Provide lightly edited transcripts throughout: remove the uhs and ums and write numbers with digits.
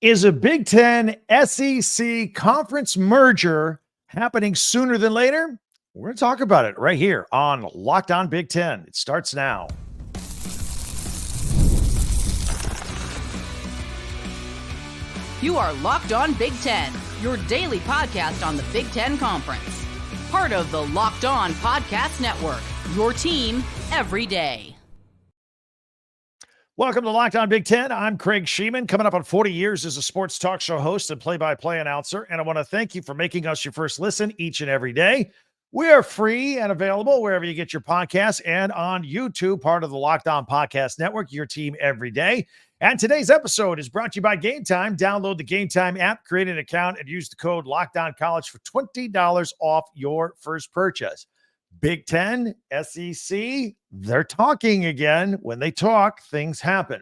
Is a Big Ten SEC conference merger happening sooner than later? We're going to talk about it right here on Locked On Big Ten. It starts now. You are Locked On Big Ten, your daily podcast on the Big Ten Conference. Part of the Locked On Podcast Network, your team every day. Welcome to Locked On Big Ten. I'm Craig Sheeman, coming up on 40 years as a sports talk show host and play-by-play announcer. And I want to thank you for making us your first listen each and every day. We are free and available wherever you get your podcasts and on YouTube, part of the Locked On Podcast Network, your team every day. And today's episode is brought to you by Game Time. Download the Game Time app, create an account, and use the code LOCKEDONCollege for $20 off your first purchase. Big Ten, SEC, they're talking again. When they talk, things happen.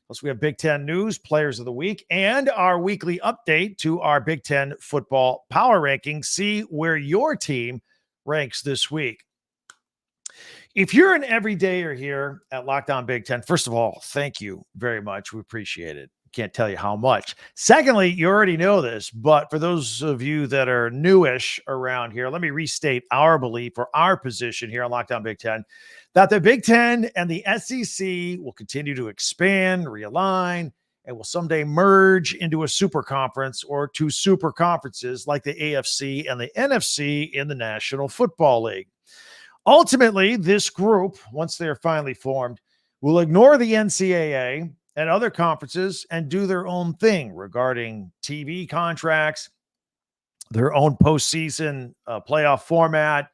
Plus, we have Big Ten news, players of the week, and our weekly update to our Big Ten football power rankings. See where your team ranks this week. If you're an everydayer here at Locked On Big Ten, first of all, thank you very much. We appreciate it. Can't tell you how much. Secondly, you already know this, but for those of you that are newish around here, let me restate our belief or our position here on Locked On Big Ten, that the Big Ten and the SEC will continue to expand, realign, and will someday merge into a super conference or two super conferences like the AFC and the NFC in the National Football League. Ultimately, this group, once they're finally formed, will ignore the NCAA and other conferences and do their own thing regarding TV contracts, their own postseason playoff format,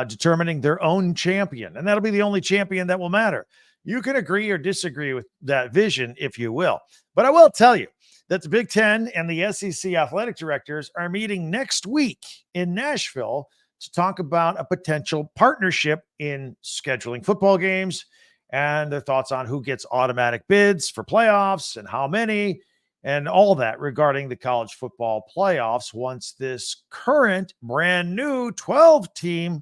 determining their own champion. And that'll be the only champion that will matter. You can agree or disagree with that vision, if you will. But I will tell you that the Big Ten and the SEC athletic directors are meeting next week in Nashville to talk about a potential partnership in scheduling football games and their thoughts on who gets automatic bids for playoffs and how many, and all that regarding the college football playoffs once this current brand new 12-team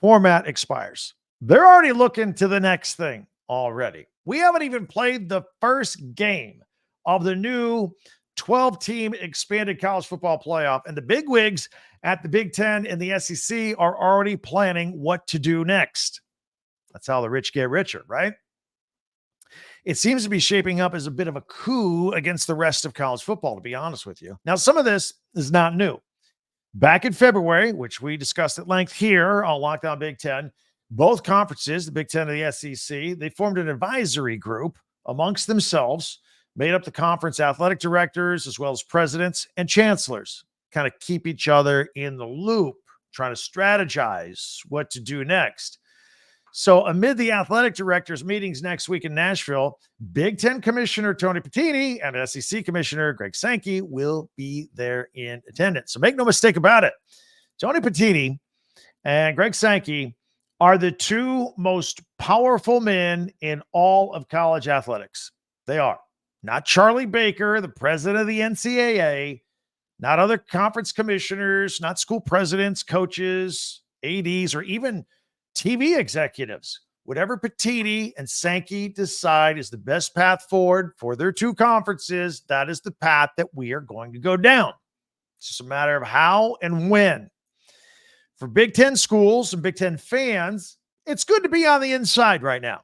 format expires. They're already looking to the next thing already. We haven't even played the first game of the new 12-team expanded college football playoff, and the bigwigs at the Big Ten and the SEC are already planning what to do next. That's how the rich get richer, right? It seems to be shaping up as a bit of a coup against the rest of college football, to be honest with you. Now, some of this is not new. Back in February, which we discussed at length here on Locked On Big Ten, both conferences, the Big Ten and the SEC, they formed an advisory group amongst themselves, made up the conference athletic directors as well as presidents and chancellors, kind of keep each other in the loop, trying to strategize what to do next. So amid the athletic directors meetings next week in Nashville, Big Ten Commissioner Tony Petitti and SEC Commissioner Greg Sankey will be there in attendance. So make no mistake about it. Tony Petitti and Greg Sankey are the two most powerful men in all of college athletics. They are. Not Charlie Baker, the president of the NCAA, not other conference commissioners, not school presidents, coaches, ADs, or even TV executives. Whatever Petitti and Sankey decide is the best path forward for their two conferences, that is the path that we are going to go down. It's just a matter of how and when. For Big Ten schools and Big Ten fans, it's good to be on the inside right now.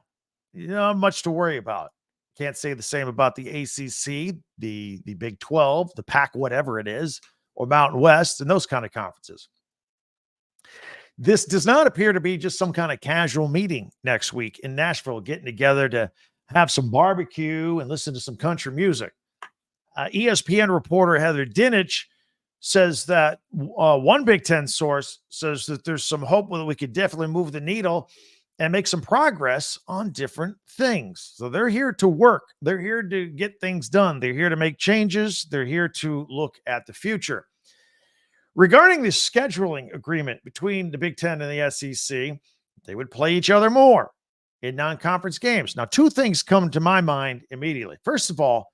You don't have much to worry about. Can't say the same about the ACC, the Big 12, the Pac, whatever it is, or Mountain West, and those kind of conferences. This does not appear to be just some kind of casual meeting next week in Nashville, getting together to have some barbecue and listen to some country music. ESPN reporter Heather Dinich says that one Big Ten source says that there's some hope that we could definitely move the needle and make some progress on different things. So they're here to work. They're here to get things done. They're here to make changes. They're here to look at the future. Regarding the scheduling agreement between the Big Ten and the SEC, they would play each other more in non-conference games. Now, two things come to my mind immediately. First of all,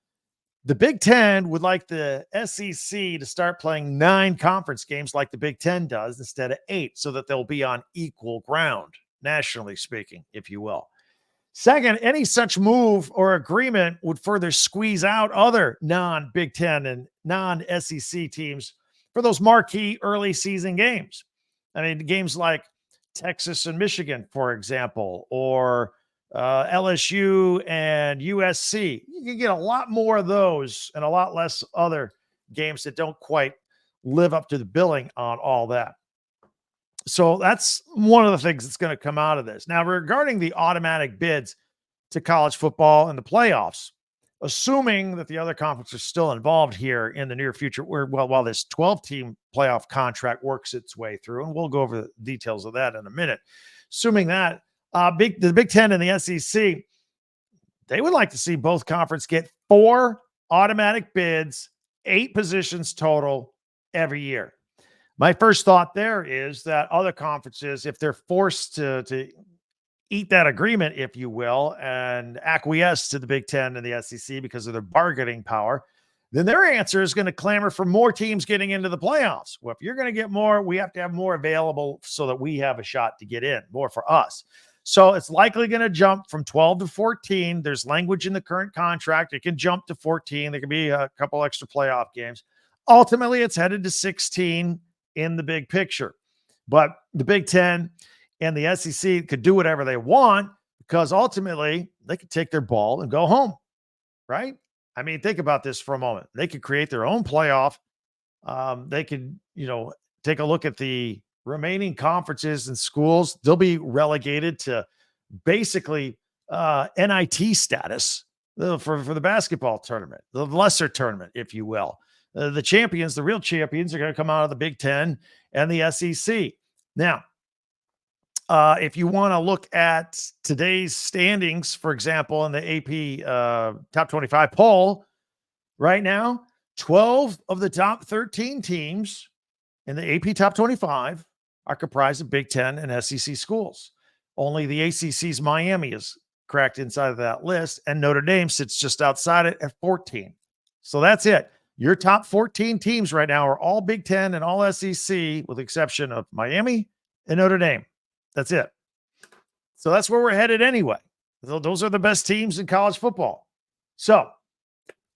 the Big Ten would like the SEC to start playing 9 conference games like the Big Ten does instead of 8, so that they'll be on equal ground, nationally speaking, if you will. Second, any such move or agreement would further squeeze out other non-Big Ten and non-SEC teams for those marquee early season games. I mean, games like Texas and Michigan, for example, or LSU and USC. You can get a lot more of those and a lot less other games that don't quite live up to the billing on all that. So that's one of the things that's going to come out of this. Now, regarding the automatic bids to college football and the playoffs, assuming that the other conferences are still involved here in the near future, while this 12-team playoff contract works its way through, and we'll go over the details of that in a minute. Assuming that the Big Ten and the SEC, they would like to see both conferences get 4 automatic bids, 8 positions total every year. My first thought there is that other conferences, if they're forced to eat that agreement, if you will, and acquiesce to the Big Ten and the SEC because of their bargaining power, then their answer is going to clamor for more teams getting into the playoffs. Well, if you're going to get more, we have to have more available so that we have a shot to get in, more for us. So it's likely going to jump from 12 to 14. There's language in the current contract. It can jump to 14. There could be a couple extra playoff games. Ultimately, it's headed to 16 in the big picture. But the Big Ten and the SEC could do whatever they want because ultimately they could take their ball and go home, right? I mean, think about this for a moment. They could create their own playoff. They could, take a look at the remaining conferences and schools. They'll be relegated to basically NIT status for the basketball tournament, the lesser tournament, if you will. The champions, the real champions, are going to come out of the Big Ten and the SEC. Now, if you want to look at today's standings, for example, in the AP Top 25 poll, right now, 12 of the top 13 teams in the AP Top 25 are comprised of Big Ten and SEC schools. Only the ACC's Miami is cracked inside of that list, and Notre Dame sits just outside it at 14. So that's it. Your top 14 teams right now are all Big Ten and all SEC, with the exception of Miami and Notre Dame. That's it. So that's where we're headed anyway. Those are the best teams in college football. So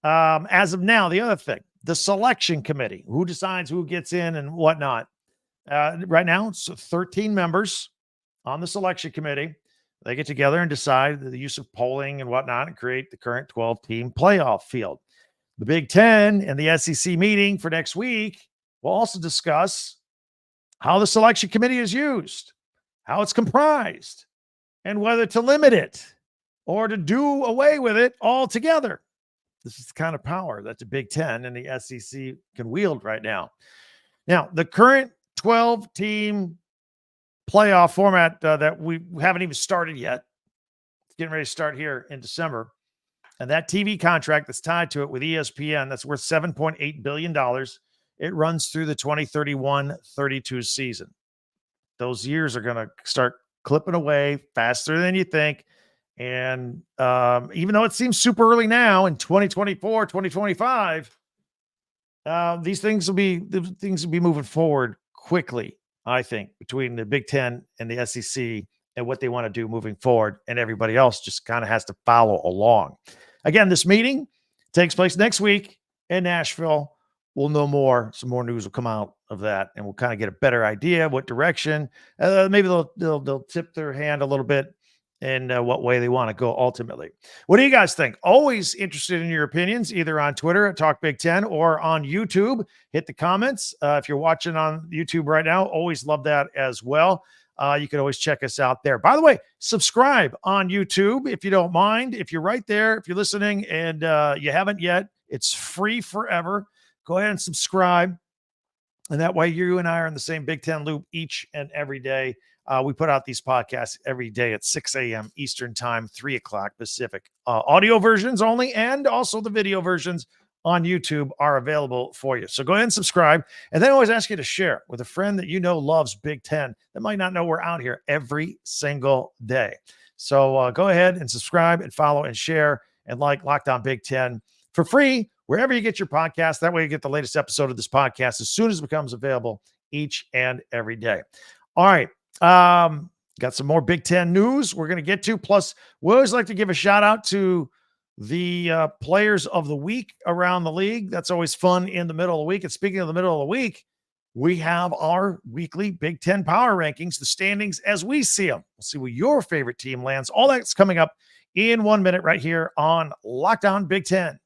as of now, the other thing, the selection committee, who decides who gets in and whatnot. Right now, it's 13 members on the selection committee. They get together and decide the use of polling and whatnot and create the current 12-team playoff field. The Big Ten and the SEC meeting for next week will also discuss how the selection committee is used, how it's comprised, and whether to limit it or to do away with it altogether. This is the kind of power that the Big Ten and the SEC can wield right now. Now, the current 12-team playoff format that we haven't even started yet, it's getting ready to start here in December. And that TV contract that's tied to it with ESPN, that's worth $7.8 billion. It runs through the 2031-32 season. Those years are going to start clipping away faster than you think. And even though it seems super early now in 2024, 2025, these things will be moving forward quickly, I think, between the Big Ten and the SEC and what they want to do moving forward. And everybody else just kind of has to follow along. Again, this meeting takes place next week in Nashville. We'll know more. Some more news will come out of that, and we'll kind of get a better idea of what direction. Maybe they'll tip their hand a little bit in what way they want to go ultimately. What do you guys think? Always interested in your opinions, either on Twitter at Talk Big Ten or on YouTube. Hit the comments. If you're watching on YouTube right now, always love that as well. You can always check us out there. By the way, subscribe on YouTube if you don't mind. If you're right there, if you're listening and you haven't yet, it's free forever. Go ahead and subscribe. And that way you and I are in the same Big Ten loop each and every day. We put out these podcasts every day at 6 a.m. Eastern time, 3 o'clock Pacific. Audio versions only, and also the video versions on YouTube are available for you. So go ahead and subscribe. And then I always ask you to share with a friend that you know loves Big Ten that might not know we're out here every single day. So go ahead and subscribe and follow and share and like Locked On Big Ten for free wherever you get your podcast. That way you get the latest episode of this podcast as soon as it becomes available each and every day. All right. Got some more Big Ten news we're going to get to. Plus, we always like to give a shout out to the players of the week around the league. That's always fun in the middle of the week. And speaking of the middle of the week, we have our weekly Big Ten power rankings, the standings as we see them. We'll see where your favorite team lands. All that's coming up in 1 minute right here on Locked On Big Ten.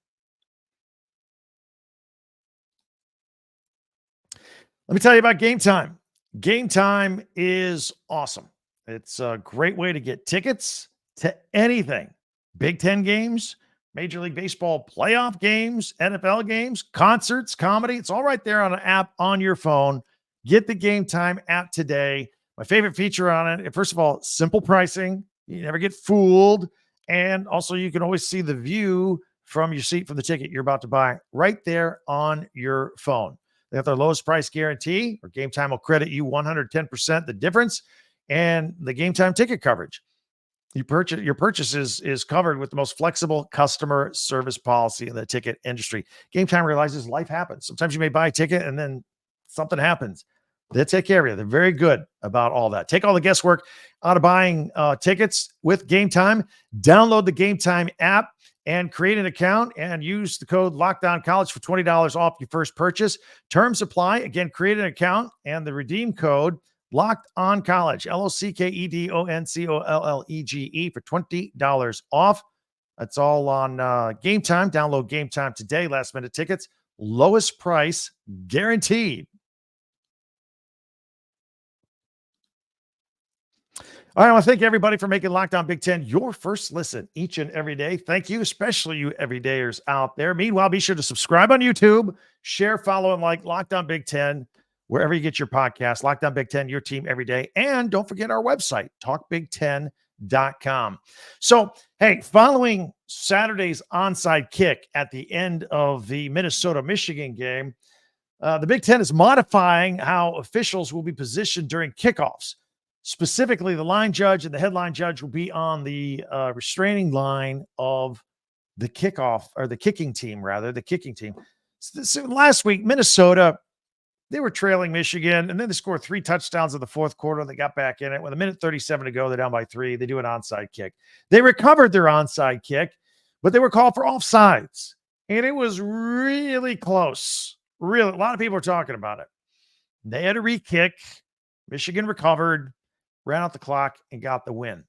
Let me tell you about Game Time. Game Time is awesome. It's a great way to get tickets to anything. Big Ten games, Major League Baseball playoff games, NFL games, concerts, comedy. It's all right there on an app on your phone. Get the Game Time app today. My favorite feature on it, first of all, simple pricing. You never get fooled. And also you can always see the view from your seat from the ticket you're about to buy right there on your phone. They have their lowest price guarantee, or Game Time will credit you 110% the difference, and the Game Time ticket coverage. Your purchase is covered with the most flexible customer service policy in the ticket industry. Game Time realizes life happens. Sometimes you may buy a ticket and then something happens. They take care of you. They're very good about all that. Take all the guesswork out of buying tickets with Game Time. Download the Game Time app and create an account and use the code LOCKDOWNCollege for $20 off your first purchase. Terms apply. Again, create an account and the redeem code Locked On College, LOCKEDONCOLLEGE for $20 off. That's all on Game Time. Download Game Time today. Last minute tickets, lowest price guaranteed. All right, I want to thank everybody for making Locked On Big Ten your first listen each and every day. Thank you, especially you everydayers out there. Meanwhile, be sure to subscribe on YouTube, share, follow, and like Locked On Big Ten wherever you get your podcast. Locked On Big Ten, your team every day. And don't forget our website, talkbig10.com. So, hey, following Saturday's onside kick at the end of the Minnesota-Michigan game, the Big Ten is modifying how officials will be positioned during kickoffs. Specifically, the line judge and the headline judge will be on the restraining line of the kickoff, or the kicking team, rather, the kicking team. So last week, Minnesota, they were trailing Michigan, and then they scored 3 touchdowns in the fourth quarter. They got back in it. With a minute 37 to go, they're down by 3. They do an onside kick. They recovered their onside kick, but they were called for offsides, and it was really close. Really, a lot of people are talking about it. They had a re-kick. Michigan recovered, ran out the clock, and got the win.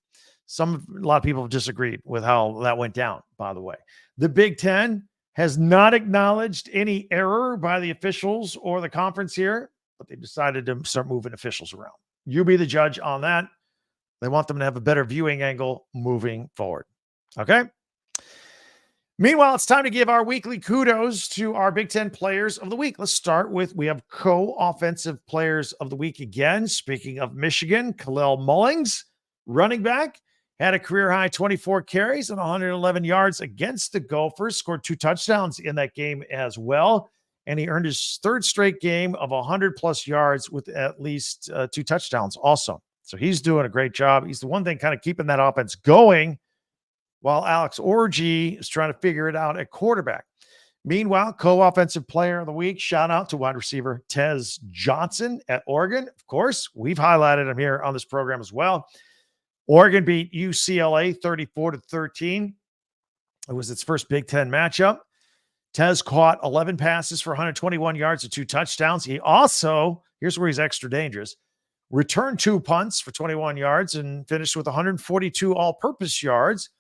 A lot of people have disagreed with how that went down, by the way. The Big Ten has not acknowledged any error by the officials or the conference here, but they decided to start moving officials around. You be the judge on that. They want them to have a better viewing angle moving forward. Okay? Meanwhile, it's time to give our weekly kudos to our Big Ten players of the week. Let's start with, we have co-offensive players of the week again. Speaking of Michigan, Khalil Mullings, running back, had a career-high 24 carries and 111 yards against the Gophers, scored 2 touchdowns in that game as well, and he earned his 3rd straight game of 100-plus yards with at least 2 touchdowns also. So he's doing a great job. He's the one thing kind of keeping that offense going, while Alex Orji is trying to figure it out at quarterback. Meanwhile, co-offensive player of the week, shout out to wide receiver Tez Johnson at Oregon. Of course, we've highlighted him here on this program as well. Oregon beat UCLA 34-13. It was its first Big Ten matchup. Tez caught 11 passes for 121 yards and 2 touchdowns. He also, here's where he's extra dangerous, returned 2 punts for 21 yards and finished with 142 all-purpose yards,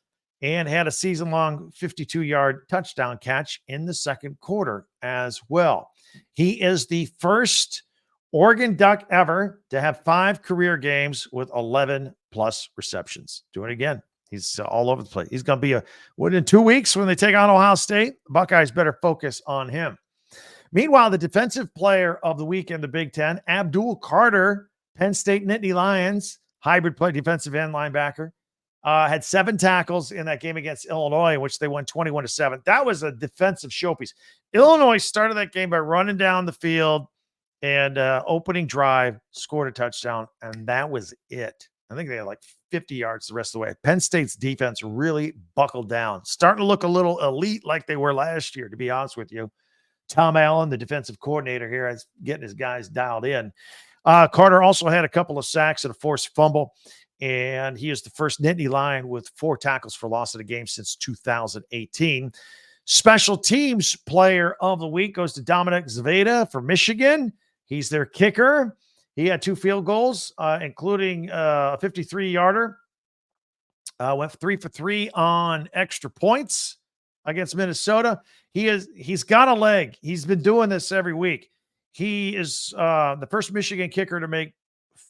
and had a season-long 52-yard touchdown catch in the second quarter as well. He is the first Oregon Duck ever to have 5 career games with 11-plus receptions. Doing it again. He's all over the place. He's going to be in 2 weeks when they take on Ohio State, the Buckeyes better focus on him. Meanwhile, the defensive player of the week in the Big Ten, Abdul Carter, Penn State Nittany Lions, hybrid play defensive end linebacker, had 7 tackles in that game against Illinois, in which they won 21-7. That was a defensive showpiece. Illinois started that game by running down the field and opening drive, scored a touchdown, and that was it. I think they had like 50 yards the rest of the way. Penn State's defense really buckled down, starting to look a little elite like they were last year, to be honest with you. Tom Allen, the defensive coordinator here, is getting his guys dialed in. Carter also had a couple of sacks and a forced fumble. and he is the first Nittany Lion with 4 tackles for loss in a game since 2018. Special teams player of the week goes to Dominic Zaveda for Michigan. He's their kicker. He had 2 field goals, including a 53-yarder. Went 3 for 3 on extra points against Minnesota. He's got a leg. He's been doing this every week. He is the first Michigan kicker to make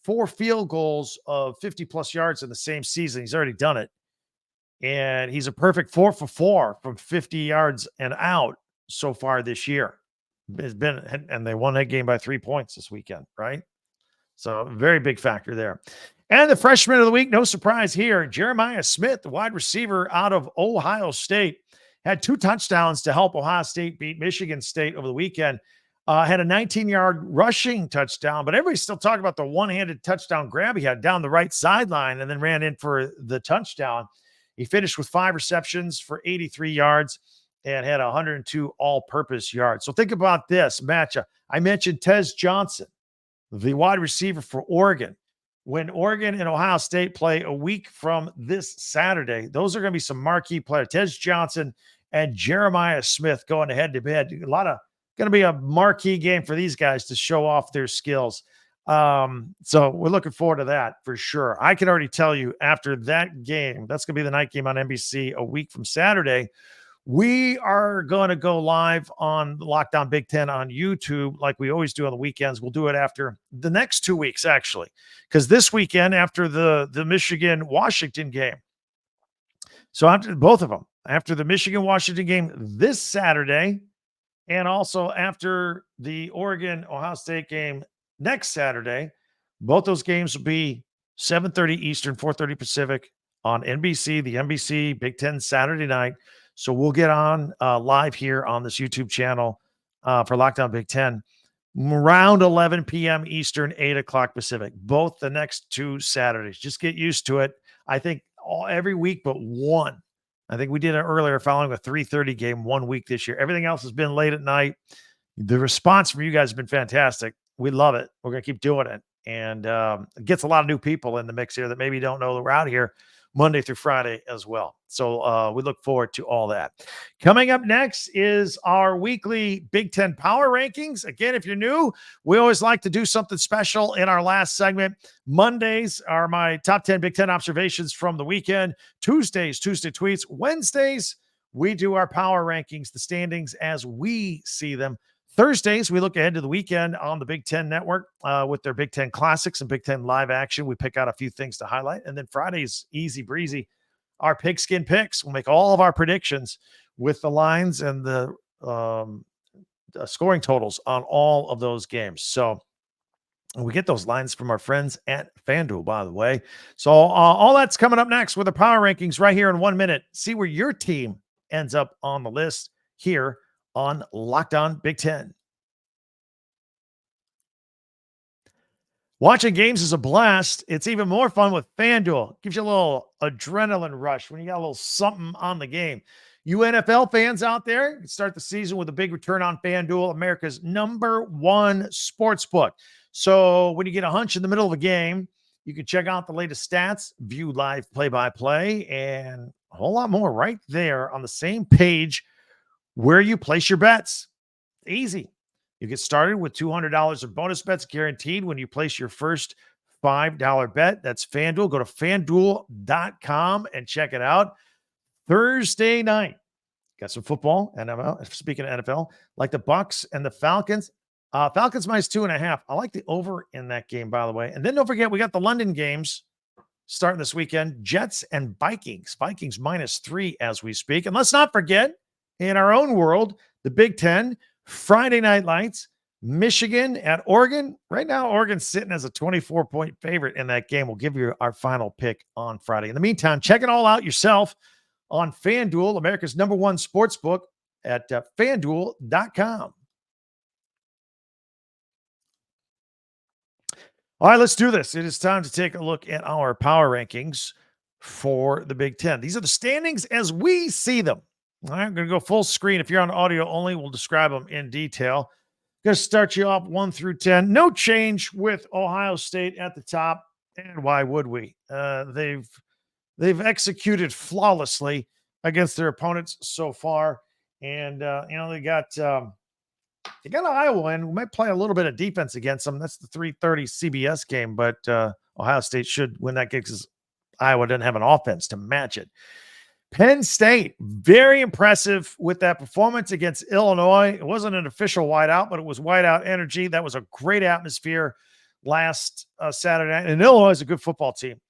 4 field goals of 50-plus yards in the same season. He's already done it. And he's a perfect 4 for 4 from 50 yards and out so far this year. And they won that game by 3 points this weekend, right? So very big factor there. And the freshman of the week, no surprise here, Jeremiah Smith, the wide receiver out of Ohio State, had 2 touchdowns to help Ohio State beat Michigan State over the weekend. Had a 19-yard rushing touchdown, but everybody's still talking about the one-handed touchdown grab he had down the right sideline and then ran in for the touchdown. He finished with 5 receptions for 83 yards and had 102 all-purpose yards. So think about this matchup. I mentioned Tez Johnson, the wide receiver for Oregon. When Oregon and Ohio State play a week from this Saturday, those are going to be some marquee players. Tez Johnson and Jeremiah Smith going head-to-head. Going to be a marquee game for these guys to show off their skills. So we're looking forward to that for sure. I can already tell you after that game, that's going to be the night game on NBC a week from Saturday. We are going to go live on Locked On Big Ten on YouTube like we always do on the weekends. We'll do it after the next 2 weeks, actually, because this weekend after the Michigan-Washington game. So after both of them, after the Michigan-Washington game this Saturday, and also after the Oregon-Ohio State game next Saturday, both those games will be 7:30 Eastern, 4:30 Pacific on NBC, the NBC Big Ten Saturday night. So we'll get on live here on this YouTube channel for Locked On Big Ten around 11 p.m. Eastern, 8 o'clock Pacific, both the next 2 Saturdays. Just get used to it. I think every week but one. I think we did it earlier following a 3:30 game 1 week this year. Everything else has been late at night. The response from you guys has been fantastic. We love it. We're going to keep doing it. And it gets a lot of new people in the mix here that maybe don't know that we're out here Monday through Friday as well. So we look forward to all that. Coming up next is our weekly Big Ten Power Rankings. Again, if you're new, we always like to do something special in our last segment. Mondays are my top 10 Big Ten observations from the weekend. Tuesdays, Tuesday Tweets. Wednesdays, we do our Power Rankings, the standings as we see them. Thursdays, we look ahead to the weekend on the Big Ten Network with their Big Ten Classics and Big Ten Live Action. We pick out a few things to highlight. And then Fridays, easy breezy, our Pigskin Picks. We'll make all of our predictions with the lines and the scoring totals on all of those games. So we get those lines from our friends at FanDuel, by the way. So all that's coming up next with the Power Rankings right here in 1 minute. See where your team ends up on the list here on Locked On Big Ten. Watching games is a blast. It's even more fun with FanDuel. Gives you a little adrenaline rush when you got a little something on the game. You NFL fans out there, you start the season with a big return on FanDuel, America's #1 sports book. So when you get a hunch in the middle of a game, you can check out the latest stats, view live play-by-play, and a whole lot more right there on the same page where you place your bets. Easy. You get started with $200 of bonus bets guaranteed when you place your first $5 bet. That's FanDuel. Go to FanDuel.com and check it out. Thursday night, got some football, NFL. Speaking of NFL, like the Bucks and the Falcons. Falcons -2.5. I like the over in that game, by the way. And then don't forget, we got the London games starting this weekend. Jets and Vikings. Vikings -3 as we speak. And let's not forget, in our own world, the Big Ten, Friday night lights, Michigan at Oregon. Right now, Oregon's sitting as a 24-point favorite in that game. We'll give you our final pick on Friday. In the meantime, check it all out yourself on FanDuel, America's #1 sports book at FanDuel.com. All right, let's do this. It is time to take a look at our power rankings for the Big Ten. These are the standings as we see them. All right, I'm going to go full screen. If you're on audio only, we'll describe them in detail. Going to start you off 1 through 10. No change with Ohio State at the top. And why would we? They've executed flawlessly against their opponents so far. And they got Iowa, and we might play a little bit of defense against them. That's the 3:30 CBS game, but Ohio State should win that game because Iowa doesn't have an offense to match it. Penn State, very impressive with that performance against Illinois. It wasn't an official whiteout, but it was whiteout energy. That was a great atmosphere last Saturday night. And Illinois is a good football team.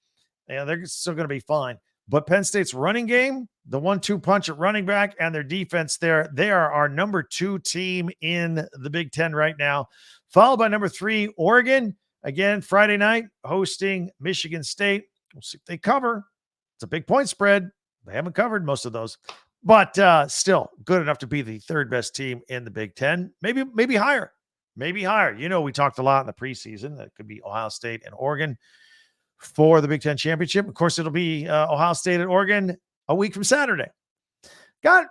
Yeah, they're still going to be fine. But Penn State's running game, the 1-2 punch at running back, and their defense there, they are our number 2 team in the Big Ten right now, followed by number 3, Oregon. Again, Friday night, hosting Michigan State. We'll see if they cover. It's a big point spread. They haven't covered most of those, but still good enough to be the 3rd best team in the Big Ten. Maybe higher. Maybe higher. We talked a lot in the preseason. That could be Ohio State and Oregon for the Big Ten championship. Of course, it'll be Ohio State and Oregon a week from Saturday. Got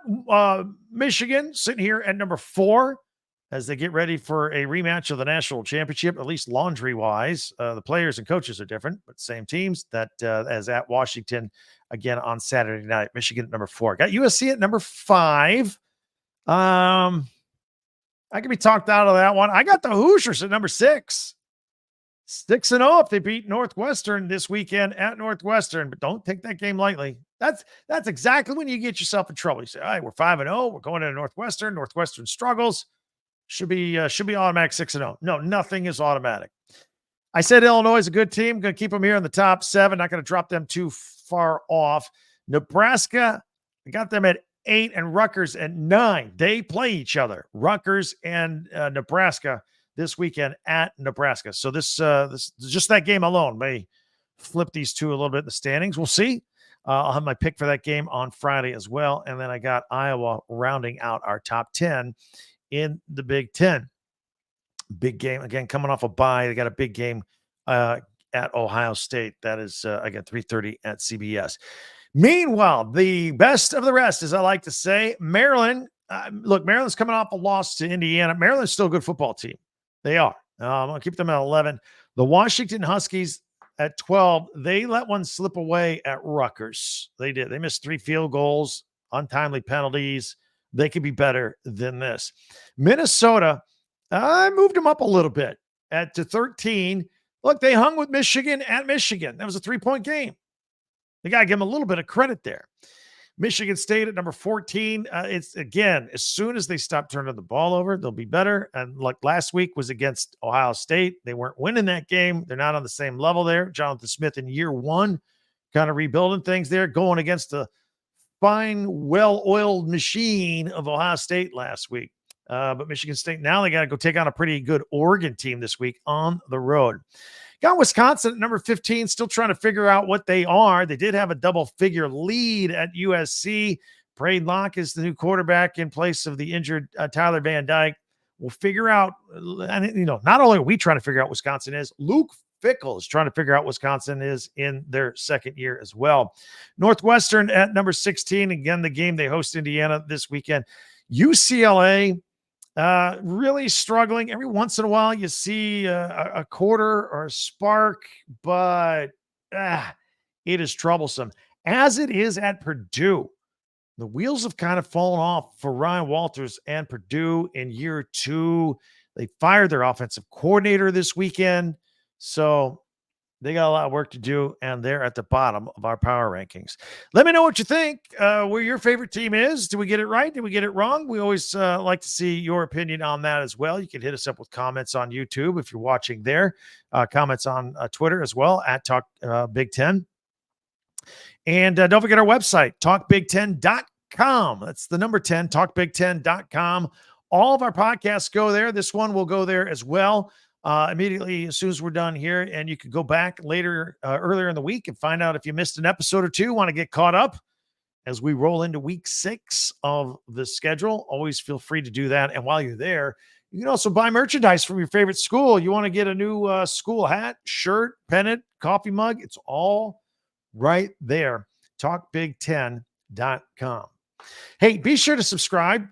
Michigan sitting here at number 4 as they get ready for a rematch of the national championship, at least laundry-wise. The players and coaches are different, but same teams. That as at Washington again on Saturday night. Michigan at number 4. Got USC at number 5. I can be talked out of that one. I got the Hoosiers at number 6. 6-0 if they beat Northwestern this weekend at Northwestern, but don't take that game lightly. That's exactly when you get yourself in trouble. You say, all right, we're 5-0. We're going into Northwestern. Northwestern struggles. Should be automatic 6-0. No, nothing is automatic. I said Illinois is a good team. Going to keep them here in the top 7. Not going to drop them too far off. Nebraska, I got them at 8 and Rutgers at 9. They play each other. Rutgers and Nebraska this weekend at Nebraska. So this just that game alone may flip these two a little bit in the standings. We'll see. I'll have my pick for that game on Friday as well. And then I got Iowa rounding out our top 10 in the Big Ten. Big game, again, coming off a bye. They got a big game at Ohio State. That is, again, 3:30 at CBS. Meanwhile, the best of the rest, as I like to say, Maryland. Look, Maryland's coming off a loss to Indiana. Maryland's still a good football team. They are. I'm going to keep them at 11. The Washington Huskies at 12, they let one slip away at Rutgers. They did. They missed 3 field goals, untimely penalties. They could be better than this. Minnesota, I moved them up a little bit to 13. Look, they hung with Michigan at Michigan. That was a 3-point game. They got to give them a little bit of credit there. Michigan State at number 14. It's again, as soon as they stop turning the ball over, they'll be better. And like last week was against Ohio State. They weren't winning that game. They're not on the same level there. Jonathan Smith in year 1, kind of rebuilding things there, going against the fine, well-oiled machine of Ohio State last week. But Michigan State, now they got to go take on a pretty good Oregon team this week on the road. Got Wisconsin at number 15, still trying to figure out what they are. They did have a double-figure lead at USC. Braden Locke is the new quarterback in place of the injured Tyler Van Dyke. We'll figure out, and not only are we trying to figure out Wisconsin is, Luke Fickell is trying to figure out Wisconsin is in their second year as well. Northwestern at number 16. Again, the game they host Indiana this weekend. UCLA, really struggling. Every once in a while, you see a quarter or a spark, but it is troublesome. As it is at Purdue, the wheels have kind of fallen off for Ryan Walters and Purdue in year 2. They fired their offensive coordinator this weekend, so they got a lot of work to do, and they're at the bottom of our power rankings. Let me know what you think, where your favorite team is. Did we get it right? Did we get it wrong? We always like to see your opinion on that as well. You can hit us up with comments on YouTube if you're watching there, comments on Twitter as well, at Talk Big Ten. And don't forget our website, talkbig10.com. That's the number 10, talkbig10.com. All of our podcasts go there. This one will go there as well. Immediately as soon as we're done here, and you can go back later, earlier in the week and find out if you missed an episode or two, want to get caught up as we roll into week 6 of the schedule. Always feel free to do that. And while you're there, you can also buy merchandise from your favorite school. You want to get a new school hat, shirt, pennant, coffee mug. It's all right there. Talkbig10.com. Hey, be sure to subscribe.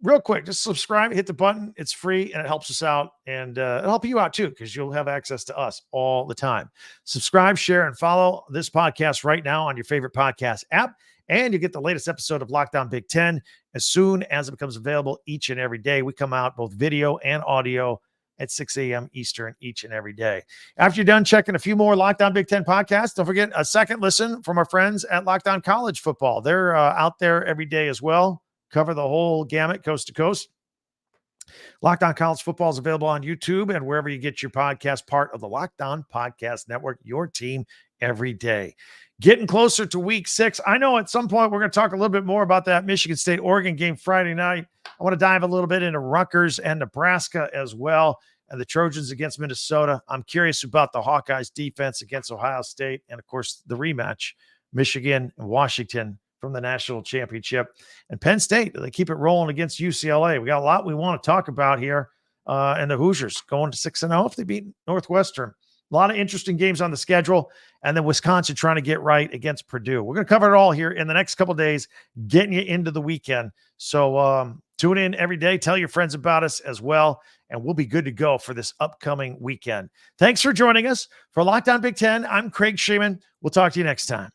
real quick, just subscribe, hit the button. It's free and it helps us out, and it'll help you out too, because you'll have access to us all the time. Subscribe, share, and follow this podcast right now on your favorite podcast app, and you get the latest episode of Locked On Big Ten as soon as it becomes available each and every day. We come out both video and audio at 6 a.m. Eastern each and every day. After you're done checking a few more Locked On Big Ten podcasts, don't forget a second listen from our friends at Locked On College Football. They're out there every day as well. Cover the whole gamut, coast to coast. Locked On College Football is available on YouTube and wherever you get your podcast, part of the Locked On Podcast Network, your team every day. Getting closer to week 6. I know at some point we're going to talk a little bit more about that Michigan State-Oregon game Friday night. I want to dive a little bit into Rutgers and Nebraska as well, and the Trojans against Minnesota. I'm curious about the Hawkeyes defense against Ohio State, and of course the rematch, Michigan and Washington from the national championship. And Penn State, they keep it rolling against UCLA. We got a lot we want to talk about here. And the Hoosiers going to 6-0 if they beat Northwestern. A lot of interesting games on the schedule. And then Wisconsin trying to get right against Purdue. We're going to cover it all here in the next couple of days, getting you into the weekend. So tune in every day. Tell your friends about us as well. And we'll be good to go for this upcoming weekend. Thanks for joining us. For Locked On Big Ten, I'm Craig Sheeman. We'll talk to you next time.